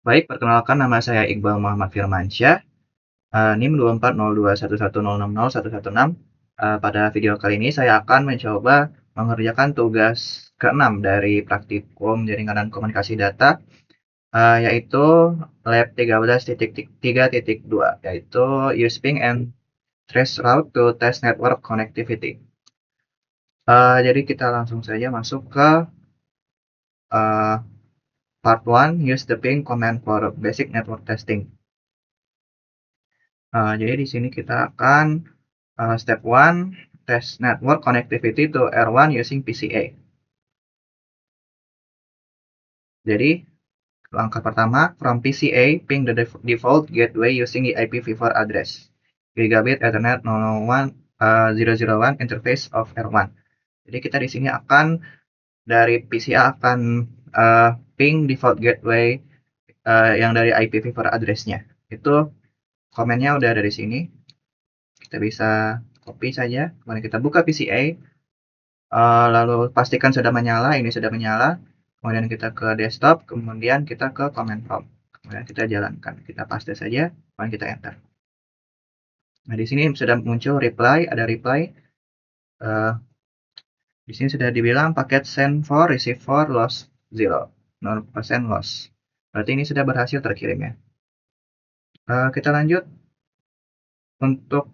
Baik, perkenalkan nama saya Iqbal Muhammad Firmansyah, NIM 2402110601116. Pada video kali ini saya akan mencoba mengerjakan tugas ke-6 dari praktikum jaringan dan komunikasi data, yaitu lab 13.3.2, yaitu use ping and trace route to test network connectivity. Jadi kita langsung saja masuk ke part 1, use the ping command for basic network testing. Jadi di sini kita akan step 1, test network connectivity to R1 using PCA. Jadi langkah pertama, from PCA, ping the default gateway using the IPv4 address Gigabit Ethernet 001 interface of R1. Jadi kita di sini akan dari PCA akan ping default gateway yang dari IPv4 address-nya. Itu komennya udah ada di sini. Kita bisa copy saja. Kemudian kita buka PCA. Lalu pastikan sudah menyala, ini sudah menyala. Kemudian kita ke desktop, kemudian kita ke command prompt. Kemudian kita jalankan, kita paste saja, kemudian kita enter. Nah, di sini sudah muncul reply, ada reply. Di sini sudah dibilang paket send for, receive for, loss 0, 0% loss. Berarti ini sudah berhasil terkirim ya. Kita lanjut. Untuk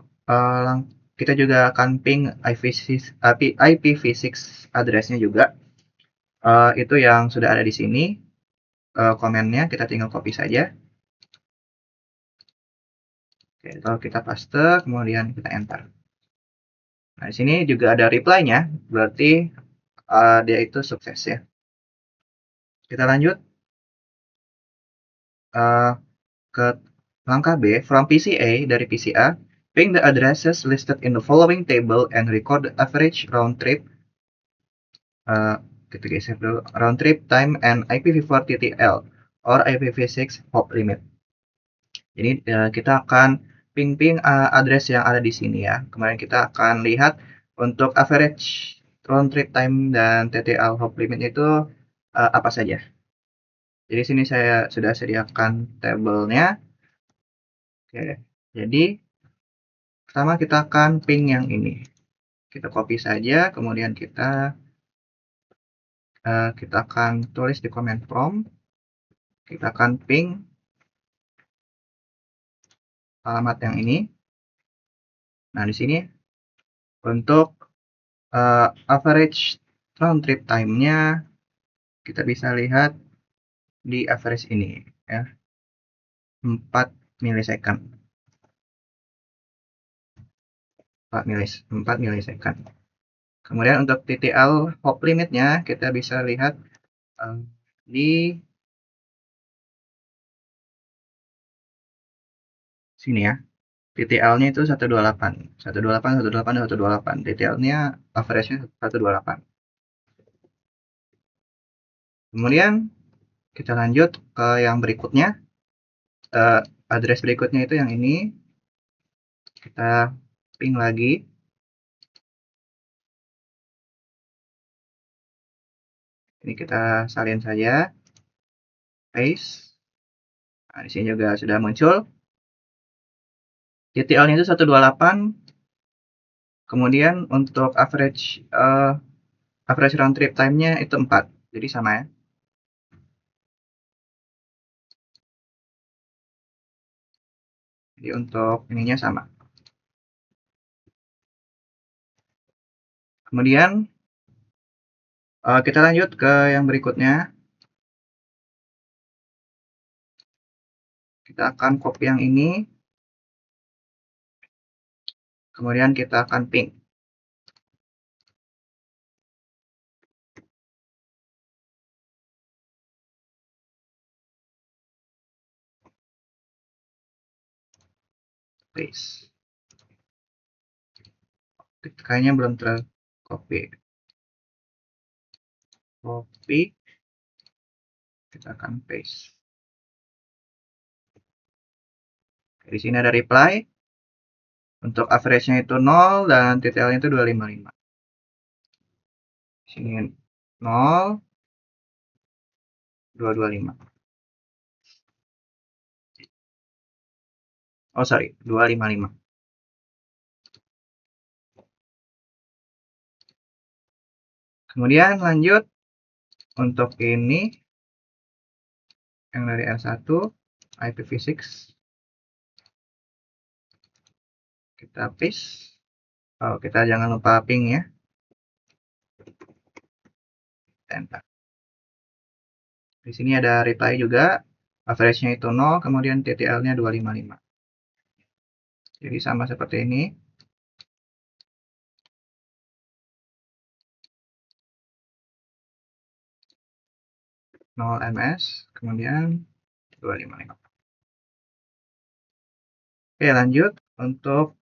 kita juga akan ping IPv6 address-nya juga. Itu yang sudah ada di sini. Komennya kita tinggal copy saja. Oke, kalau kita paste, kemudian kita enter. Nah, di sini juga ada reply-nya, berarti dia itu sukses ya. Kita lanjut ke langkah B, from PCA, dari PCA, ping the addresses listed in the following table and record the average round trip kita geser dulu, round trip time and IPv4 TTL or IPv6 hop limit. Jadi kita akan ping address yang ada di sini ya. Kemudian kita akan lihat untuk average round trip time dan TTL hop limit itu apa saja. Jadi sini saya sudah sediakan tabelnya. Oke, jadi pertama kita akan ping yang ini. Kita copy saja, kemudian kita akan tulis di command prompt. Kita akan ping alamat yang ini. Nah, di sini untuk average round trip time-nya kita bisa lihat di average ini ya. 4 milisecond. 4 milisecond. Kemudian untuk TTL hop limit-nya kita bisa lihat di sini ya. TTL-nya itu 128. 128, 128, dan 128. TTL-nya average-nya 128. Kemudian kita lanjut ke yang berikutnya. Address berikutnya itu yang ini. Kita ping lagi. Ini kita salin saja. Paste. Nah, di sini juga sudah muncul. TTL-nya itu 128. Kemudian untuk average round trip time-nya itu 4. Jadi sama ya. Jadi untuk ininya sama. Kemudian kita lanjut ke yang berikutnya. Kita akan copy yang ini. Kemudian kita akan ping. Paste. Kayaknya belum tercopy. Copy. Kita akan paste. Di sini ada reply. Untuk average-nya itu 0 dan TTL-nya itu 255. Di sini 0, 225. Oh sorry, 255. Kemudian lanjut untuk ini yang dari R1 IPv6 kita paste. Oh, kita jangan lupa ping ya. Enter. Di sini ada reply juga. Average-nya itu 0, kemudian TTL-nya 255. Jadi sama seperti ini. 0 ms, kemudian 255. Oke, lanjut untuk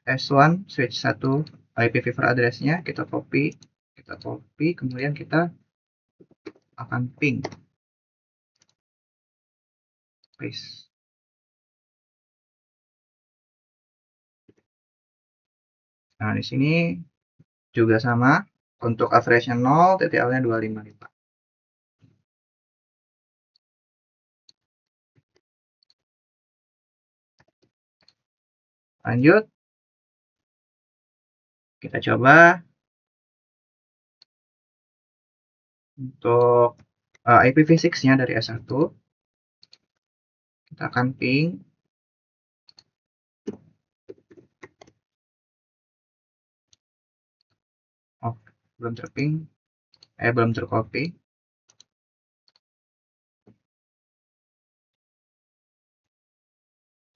S1 switch 1 IPv4 address-nya kita copy, kemudian kita akan ping. Paste. Nah, di sini juga sama. Untuk average-nya 0, TTL-nya 255. Lanjut. Kita coba untuk IPv6-nya dari S1. Kita akan ping. Oh, belum terping. Belum tercopy.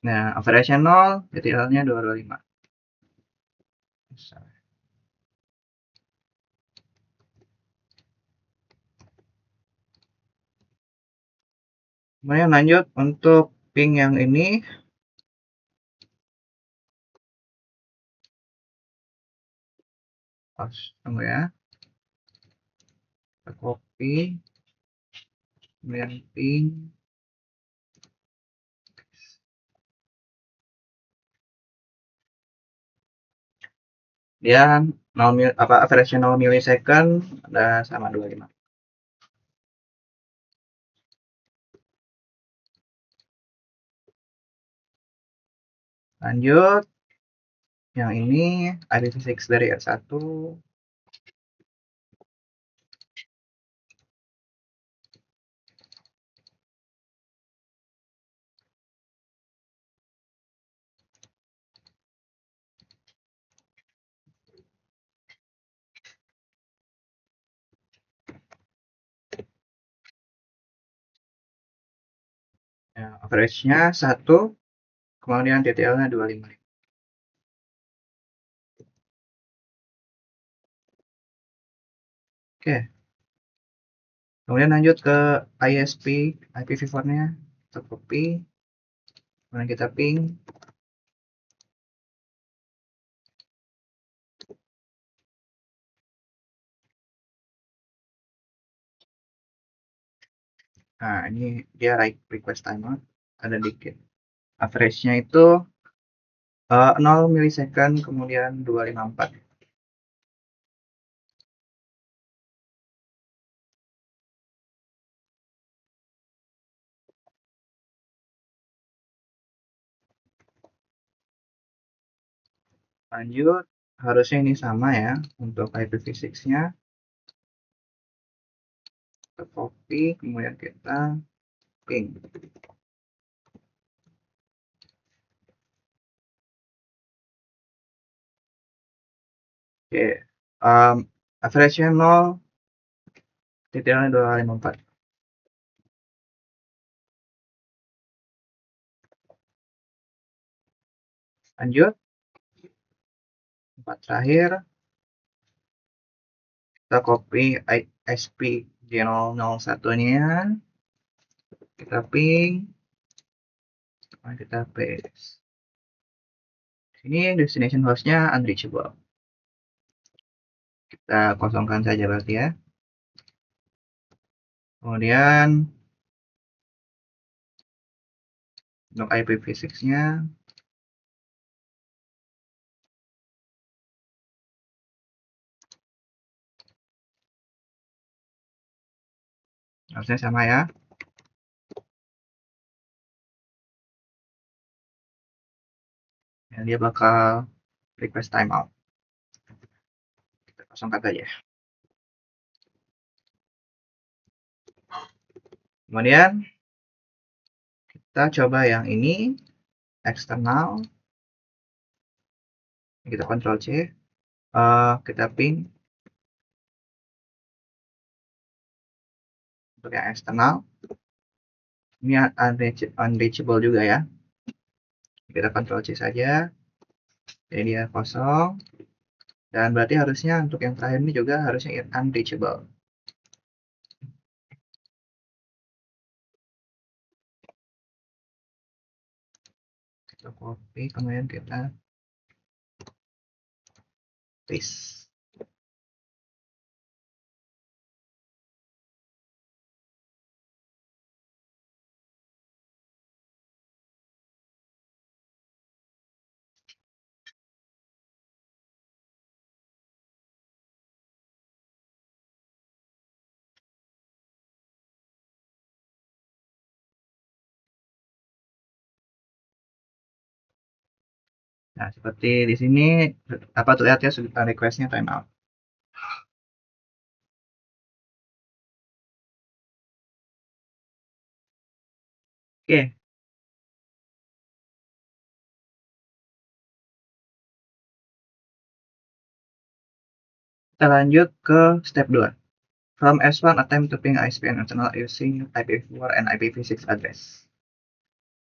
Nah, average-nya 0, TTL-nya 225. Kemudian lanjut untuk ping yang ini. Tunggu ya. Kita copy. Kemudian ping. Dia 0 average 0 milisecond ada sama 25. Lanjut yang ini IPv6 dari R1. Ya, average-nya 1, kemudian TTL-nya 255. Oke. Kemudian lanjut ke ISP IPv4-nya. Kita copy. Kemudian kita ping. Nah, ini dia request timeout. Ada dikit. Average-nya itu 0 milisecond, kemudian 254. Lanjut, harusnya ini sama ya untuk IPv6-nya. Kita copy, kemudian kita ping. Oke, average-nya 0, TTL-nya 254. Lanjut, tempat terakhir, kita copy ISP J001-nya, kita ping, kita paste. Ini destination host-nya unreachable. Kita kosongkan saja berarti ya. Kemudian untuk IPv6-nya harusnya sama ya. Dan dia bakal request timeout. Kita kosongkan saja. Kemudian kita coba yang ini, eksternal. Kita Ctrl C, kita ping untuk yang eksternal. Ini unreachable juga ya. Kita Ctrl C saja. Jadi dia kosong. Dan berarti harusnya untuk yang terakhir ini juga harusnya unreachable. Kita copy, kemudian kita paste. Nah, seperti di sini apa terlihat ya requestnya timeout. Oke. Kita lanjut ke step 2. From S1 attempt to ping ISP internal using IPv4 and IPv6 address.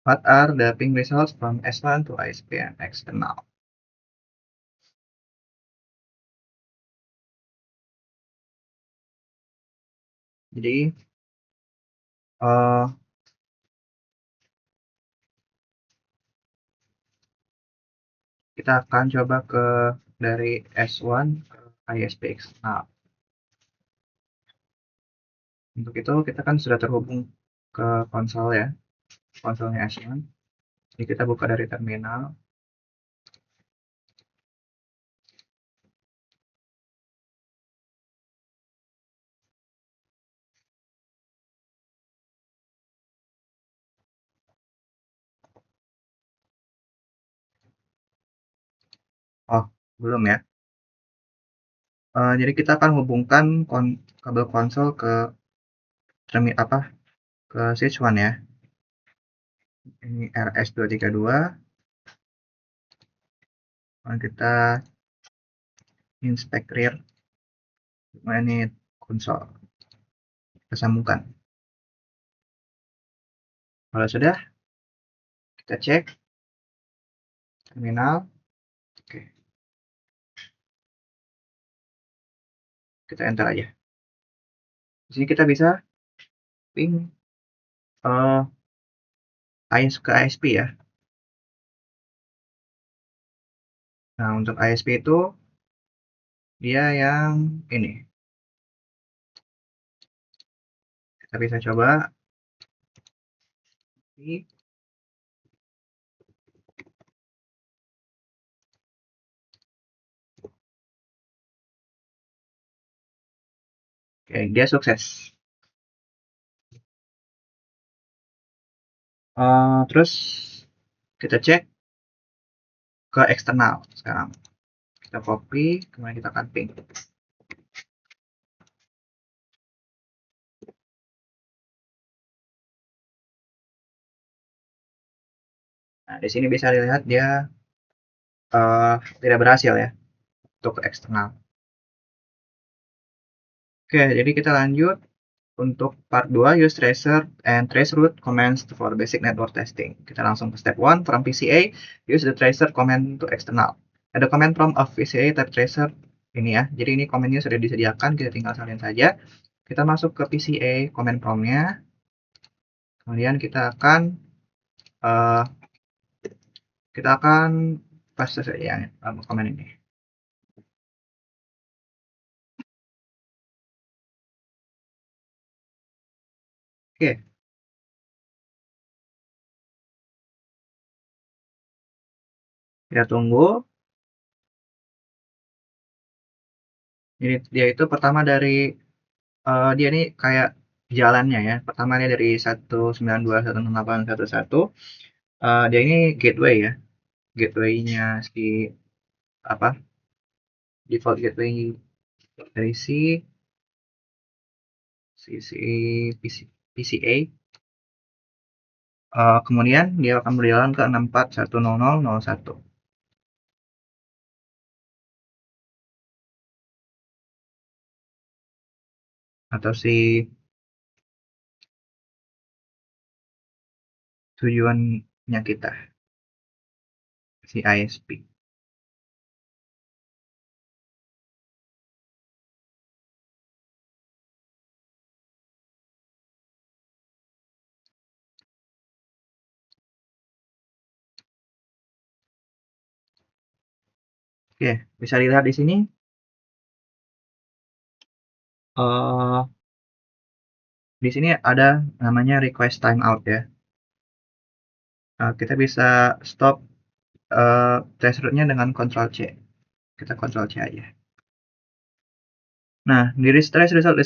What are the ping results from S1 to ISP and external? Jadi kita akan coba ke dari S1 ke ISP external. Untuk itu kita kan sudah terhubung ke konsol ya, konsolnya S1. Jadi kita buka dari terminal. Oh, belum ya. Jadi kita akan hubungkan kabel konsol ke terminal ke switch 1 ya. Ini RS232. Lalu kita inspect rear. Kemudian ini konsol. Kita sambungkan. Kalau sudah, kita cek terminal. Oke. Kita enter aja. Di sini kita bisa ping ke ISP ya. Nah, untuk ISP itu dia yang ini. Kita bisa coba. Oke, dia sukses. Terus kita cek ke eksternal sekarang. Kita copy, kemudian kita akan ping. Nah, di sini bisa dilihat dia tidak berhasil ya untuk eksternal. Oke, jadi kita lanjut untuk part 2, use tracer and traceroute commands for basic network testing. Kita langsung ke step 1, from PCA, use the tracer command to external. Ada command prompt of PCA type tracer ini ya. Jadi ini commandnya sudah disediakan, kita tinggal salin saja. Kita masuk ke PCA command prompt-nya. Kemudian kita akan paste saja ya, command ini. Oke. Kita tunggu. Jadi dia itu pertama dari dia ini kayak jalannya ya. Pertama dia dari 192.168.1.1. Dia ini gateway ya. gateway-nya si apa default gateway dari si PCA. Kemudian dia akan berjalan ke 64.100.01 atau si tujuannya kita, si ISP. Oke, bisa dilihat di sini. Di sini ada namanya request timeout ya. Kita bisa stop traceroute-nya dengan Ctrl C. Kita Ctrl C aja. Nah, di trace result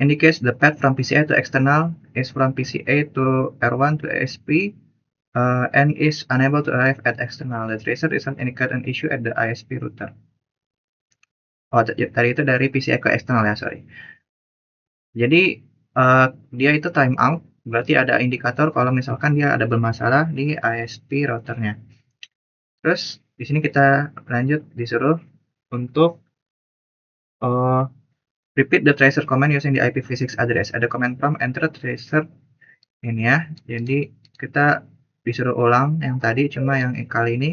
indicates the path from PCA to external is from PCA to R1 to ASP and is unable to arrive at external. The tracer isn't indicate an issue at the ISP router. Oh, tadi itu dari PCI ke eksternal ya, sorry. Jadi dia itu timeout, berarti ada indikator kalau misalkan dia ada bermasalah di ISP routernya. Terus di sini kita lanjut disuruh untuk repeat the tracer command using the IPv6 address. Ada command prompt enter tracer ini ya. Jadi kita disuruh ulang yang tadi, cuma yang kali ini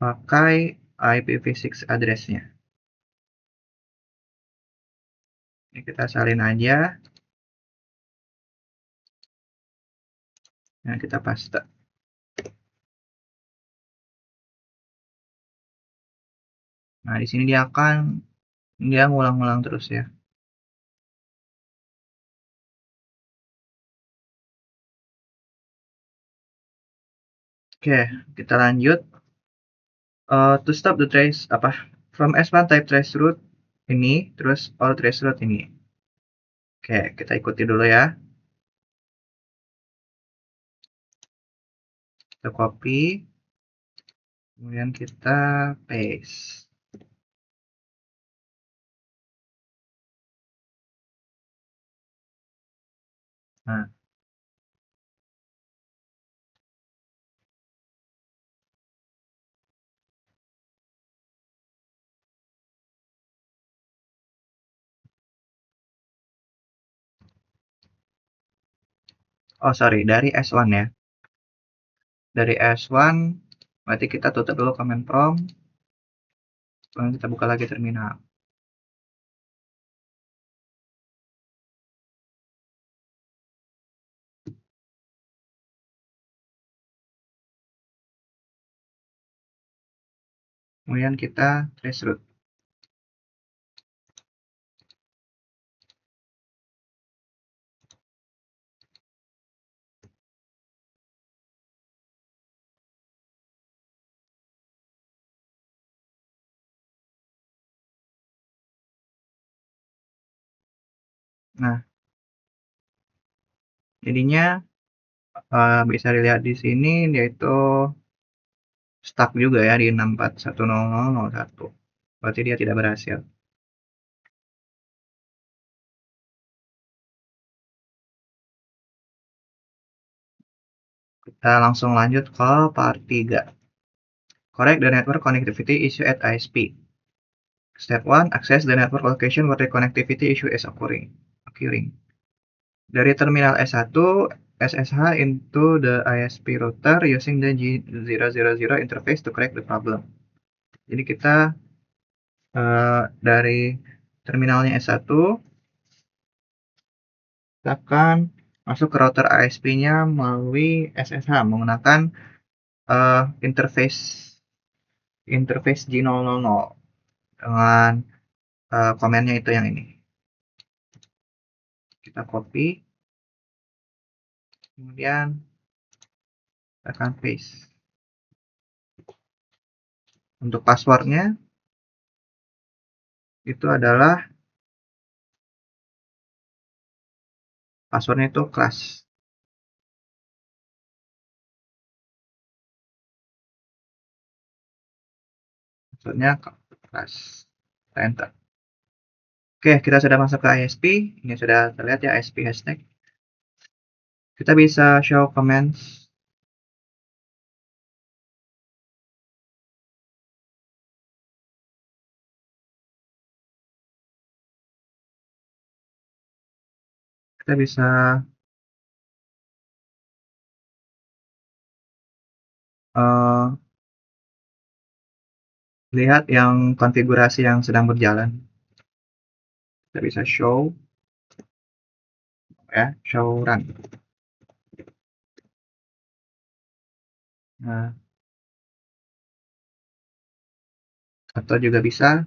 pakai IPv6 address-nya. Ini kita salin aja. Nah, kita paste. Nah, di sini dia ngulang-ngulang terus ya. Oke, kita lanjut. To stop the trace from S1 type traceroute ini, terus all traceroute ini. Oke, kita ikuti dulu ya. Kita copy, kemudian kita paste. Nah, oh sorry, dari S1 ya. Dari S1, berarti kita tutup dulu command prompt, kemudian kita buka lagi terminal. Kemudian kita traceroute. Nah, jadinya bisa dilihat di sini yaitu stuck juga ya di 64.100.01. Berarti dia tidak berhasil. Kita langsung lanjut ke part 3. Correct the network connectivity issue at ISP. Step 1. Access the network location where the connectivity issue is occurring. Dari terminal S1, SSH into the ISP router using the G000 interface to correct the problem. Jadi kita dari terminalnya S1, kita akan masuk ke router ISP-nya melalui SSH menggunakan interface G000 dengan komennya itu yang ini. Kita copy, kemudian tekan paste. Untuk passwordnya itu adalah passwordnya itu class. maksudnya keras. Kita enter. Oke, kita sudah masuk ke ISP. Ini sudah terlihat ya ISP hashtag. Kita bisa show comments. Kita bisa lihat yang konfigurasi yang sedang berjalan. Kita bisa show, ya, show run. Nah, atau juga bisa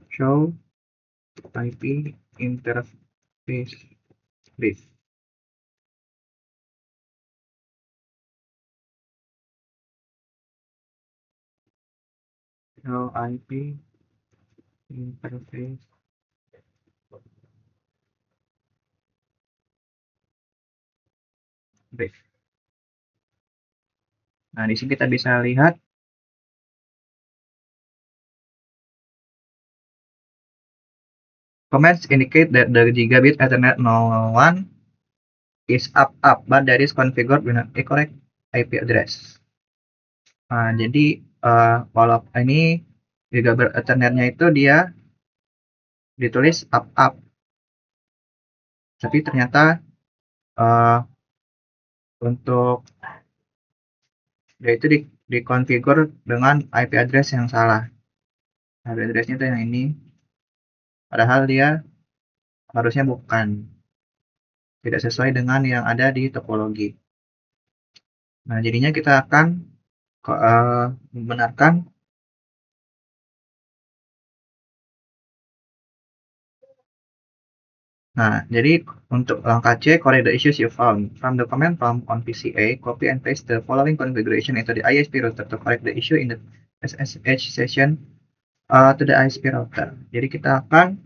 show IP interface brief. Show IP interface brief. Nah, di sini kita bisa lihat comments indicate that the gigabit Ethernet 001 is up, but that is configured with a correct IP address. Nah, jadi walau ini gigabit Ethernetnya itu dia ditulis up, tapi ternyata untuk dia itu dikonfigur dengan IP address yang salah. IP addressnya itu yang ini, padahal dia harusnya bukan, tidak sesuai dengan yang ada di topologi. Nah, jadinya kita akan membenarkan Nah, jadi untuk langkah C, correct the issues you found. From the command prompt on PCA, copy and paste the following configuration into the ISP router to correct the issue in the SSH session to the ISP router. Jadi kita akan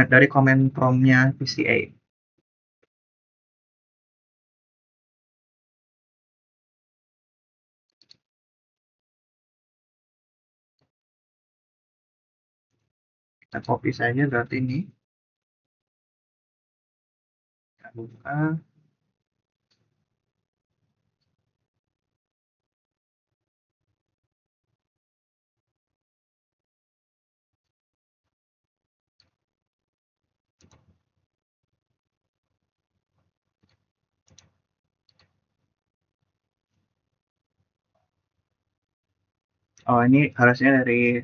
dari command prompt-nya PCA. Kita copy saja berarti ini. Kita buka. Oh, ini harusnya dari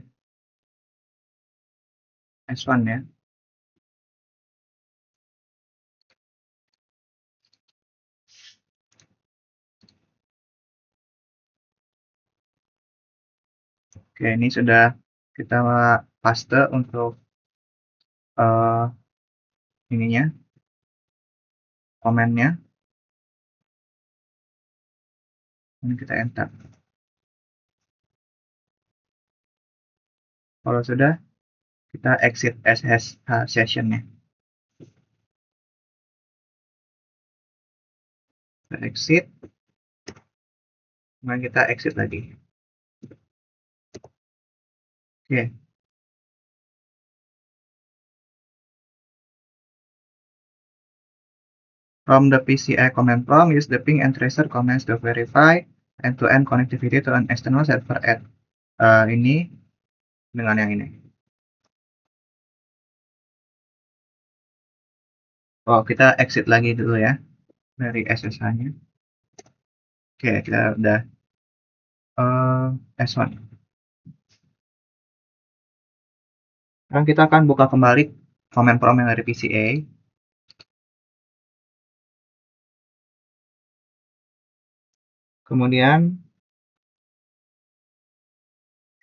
S1 ya. Oke, ini sudah kita paste untuk ininya, komennya. Ini kita enter. Kalau sudah, kita exit SSH session-nya. Kita exit. Kemudian kita exit lagi. Oke. From the PCI command prompt, use the ping and tracer commands to verify end-to-end connectivity to an external server at ini dengan yang ini. Oh, kita exit lagi dulu ya dari SSH-nya. Oke, kita udah S1. Sekarang kita akan buka kembali command prompt yang dari PCA. Kemudian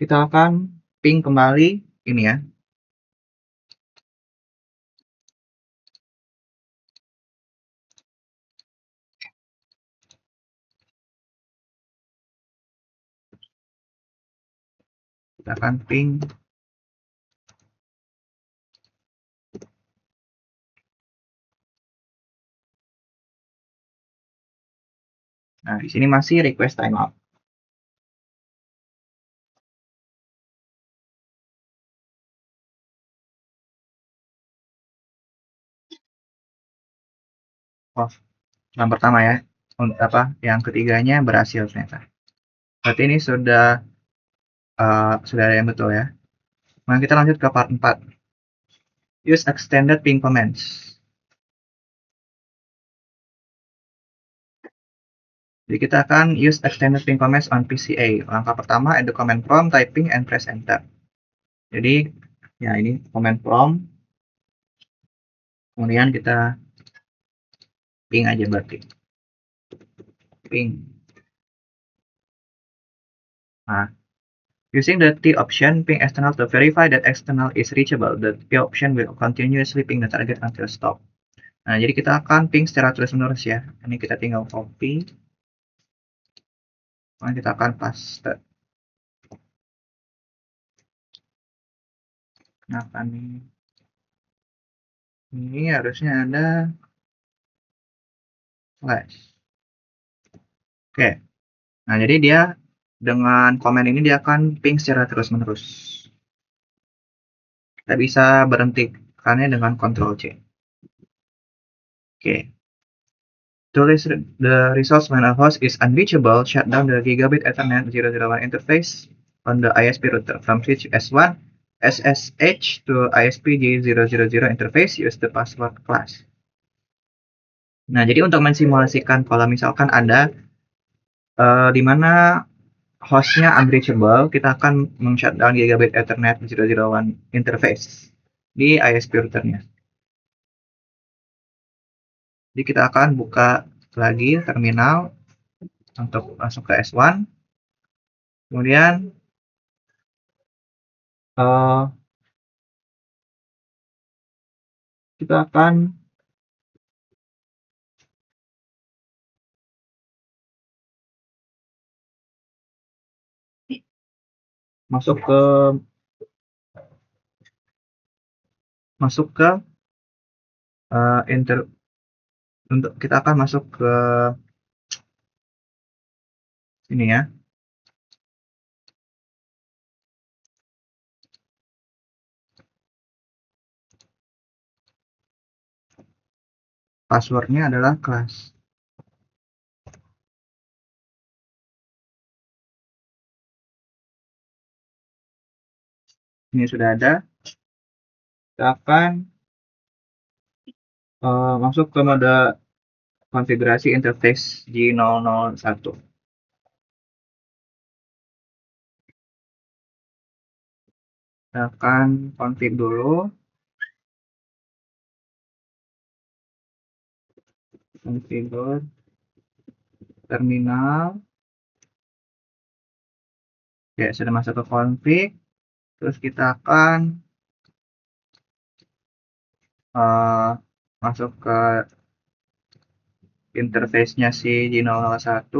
kita akan ping kembali ini ya. Kita akan ping Nah, di sini masih request timeout. Oh, yang pertama ya. Yang ketiganya berhasil ternyata. Berarti ini sudah ada yang betul ya. Nah, kita lanjut ke part 4. Use extended ping commands. Jadi kita akan use extended ping commands on PCA. Langkah pertama, add the command prompt, typing, and press enter. Jadi, ya ini command prompt. Kemudian kita ping aja berarti. Ping. Nah, using the T option, ping external to verify that external is reachable. The P option will continuously ping the target until stop. Nah, jadi kita akan ping secara terus-menerus ya. Ini kita tinggal copy. Kemudian kita akan paste. Nah, ini harusnya ada slash. Oke. Nah, jadi dia dengan komen ini dia akan ping secara terus-menerus. Kita bisa berhentikannya dengan Ctrl C. Oke. To list the results when a host is unreachable, shut down the Gigabit Ethernet 001 interface on the ISP router from switch S1 SSH to ISP G000 interface. Use the password class. Nah, jadi untuk mensimulasikan kalau misalkan ada di mana hostnya unreachable, kita akan men-shutdown Gigabit Ethernet 001 interface di ISP routernya. Jadi kita akan buka lagi terminal untuk masuk ke S1. Kemudian kita akan masuk ke untuk kita akan masuk ke sini ya. Passwordnya adalah class. Ini sudah ada. Kita akan masuk ke mode konfigurasi interface G001. Kita akan config dulu. Configure terminal. Oke, sudah masuk ke config. Terus kita akan masuk ke interface-nya si G001.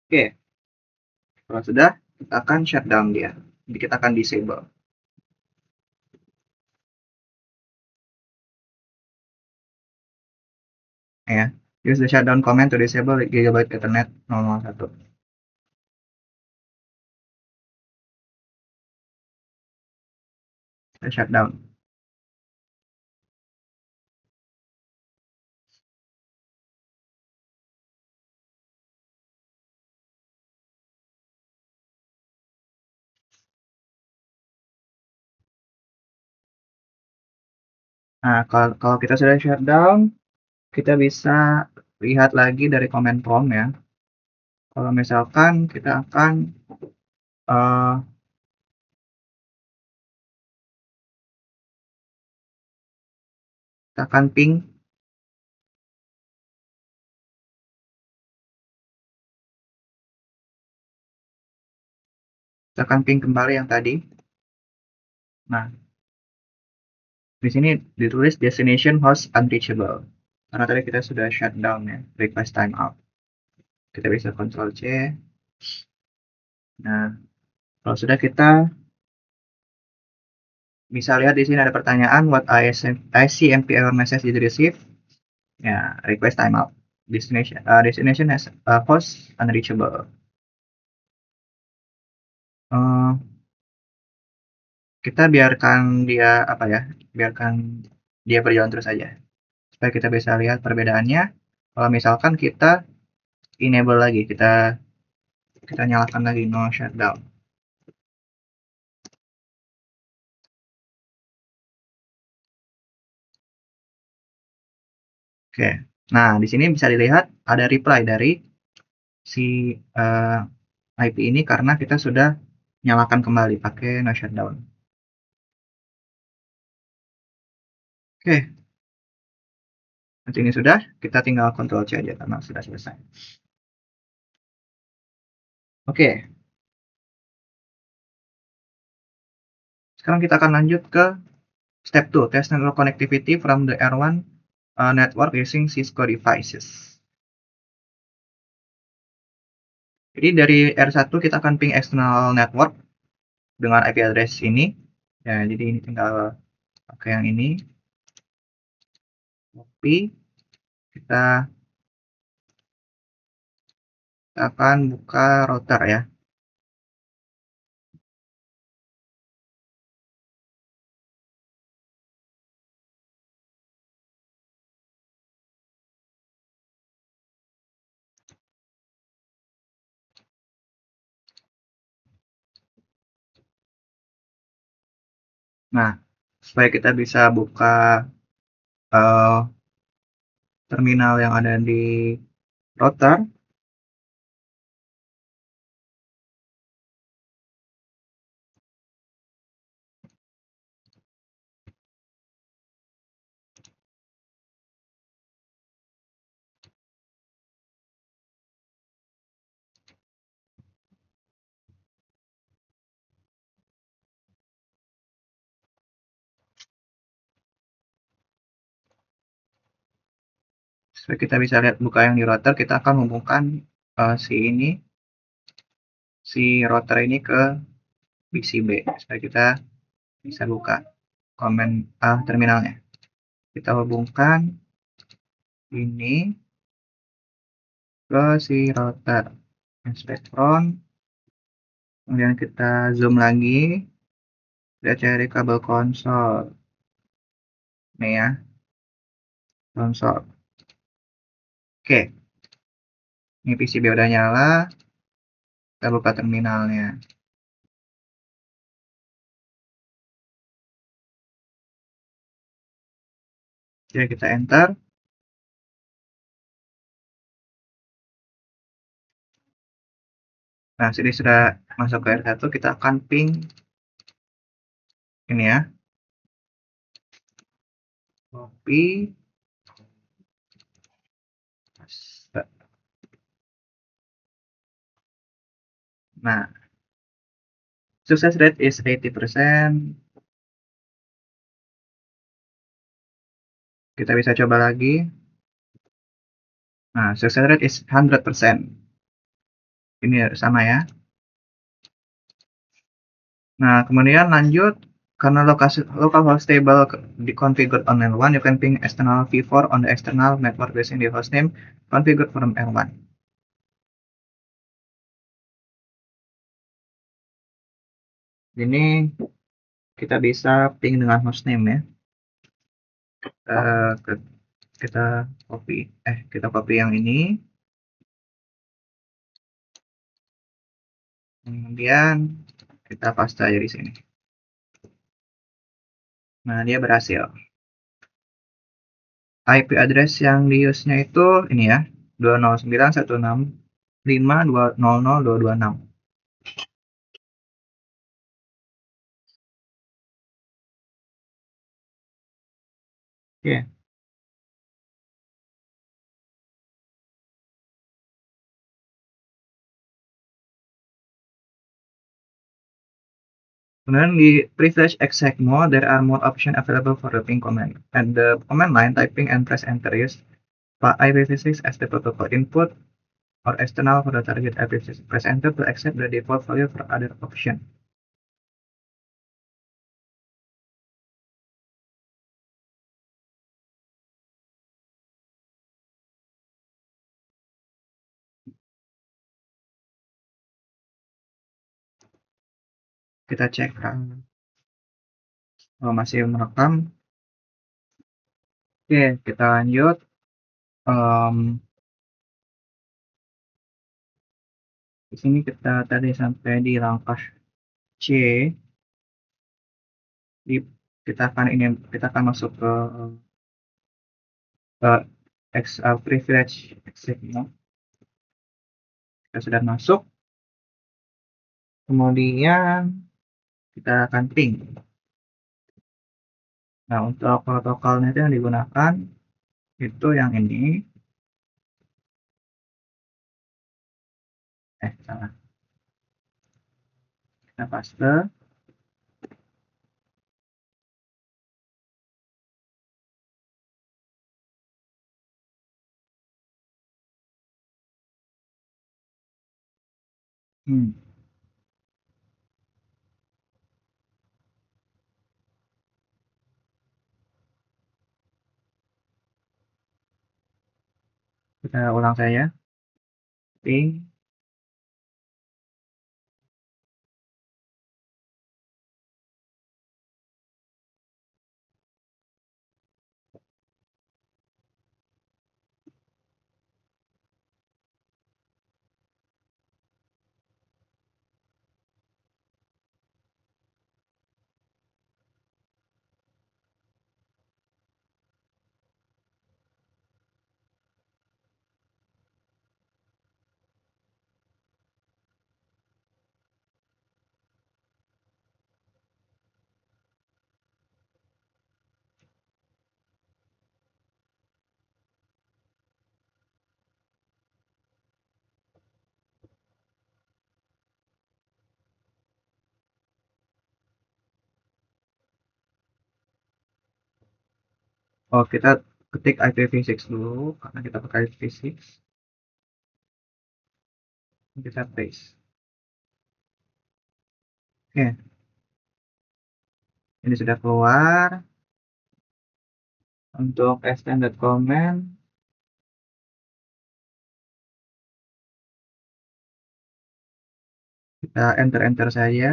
Oke, kalau sudah, kita akan shutdown dia. Jadi kita akan disable. Ya, use the shutdown command to disable Gigabit Ethernet 001. Kita shutdown. Nah, kalau kita sudah shutdown, kita bisa lihat lagi dari command prompt ya. Kalau misalkan kita akan ping kembali yang tadi. Nah, di sini ditulis destination host unreachable. Karena tadi kita sudah shutdown ya, request timeout. Kita bisa Ctrl C. Nah, kalau sudah kita bisa lihat di sini ada pertanyaan what ICMP error message did receive. Ya, request timeout. Destination has host unreachable. Kita biarkan dia apa ya? Biarkan dia berjalan terus saja supaya kita bisa lihat perbedaannya. Kalau misalkan kita enable lagi, kita nyalakan lagi no shutdown. Oke, nah di sini bisa dilihat ada reply dari si IP ini karena kita sudah nyalakan kembali pakai no shutdown. Oke, nanti ini sudah, kita tinggal Ctrl C aja karena sudah selesai. Oke, sekarang kita akan lanjut ke step 2, test network connectivity from the R1 network using Cisco devices. Jadi dari R1 kita akan ping external network dengan IP address ini. Ya, jadi ini tinggal pakai yang ini. Copy. Kita akan buka router ya. Nah, supaya kita bisa buka terminal yang ada di router, supaya kita bisa lihat buka yang di router, kita akan hubungkan si router ini ke PCB supaya kita bisa buka terminalnya. Kita hubungkan ini ke si router. Inspect front. Kemudian kita zoom lagi. Kita cari kabel konsol. Nih ya. Konsol. Oke. Ini PCB udah nyala. Kita buka terminalnya. Jadi kita enter. Nah, sini sudah masuk ke R1, kita akan ping ini ya. Copy. Nah, success rate is 80%. Kita bisa coba lagi. Nah, success rate is 100%. Ini sama ya. Nah, kemudian lanjut. Karena localhost table configured on L1, you can ping external v4 on the external network using the hostname configured from L1. Ini kita bisa ping dengan hostname ya. Kita copy yang ini. Kemudian kita paste aja di sini. Nah, dia berhasil. IP address yang di use-nya itu ini ya, 209.165.200.226. Oke. Kemudian di privilege exec mode, there are more options available for the ping command. At the command line, typing and press enter use IPv6 as the protocol input or external for the target IPv6. Press enter to accept the default value for other option. kita cek masih merekam. Oke, kita lanjut. Di sini kita tadi sampai di langkah C. Kita akan masuk ke privilege exit. Kita sudah masuk. Kemudian kita akan ping. Nah, untuk protokolnya itu yang digunakan itu yang ini. Salah. Kita paste. Kita ulang saja. Ping. Oh, kita ketik IPv6 dulu karena kita pakai IPv6. Kita paste. Oke. Ini sudah keluar. Untuk extended comment kita enter saja.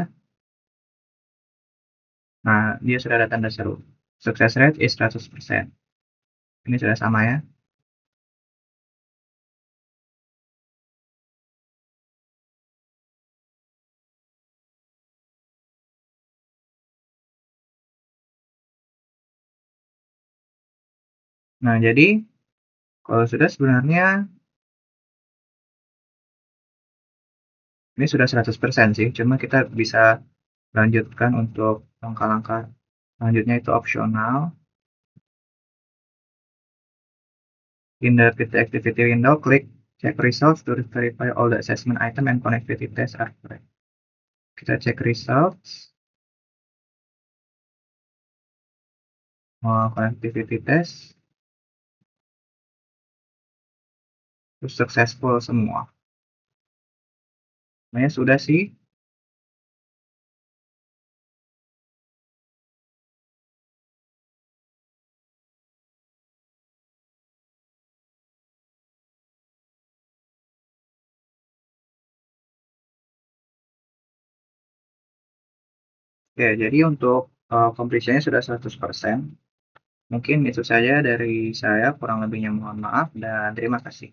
Nah, dia sudah ada tanda seru. Success rate is 100%. Ini sudah sama ya. Nah, jadi kalau sudah sebenarnya ini sudah 100% sih. Cuma kita bisa lanjutkan untuk langkah-langkah selanjutnya itu opsional. In the PT activity window, click check results to verify all the assessment item and connectivity tests are correct. Kita cek results. Connectivity test. Terus successful semua. Namanya sudah sih. Oke, jadi untuk completion-nya sudah 100%. Mungkin itu saja dari saya, kurang lebihnya mohon maaf dan terima kasih.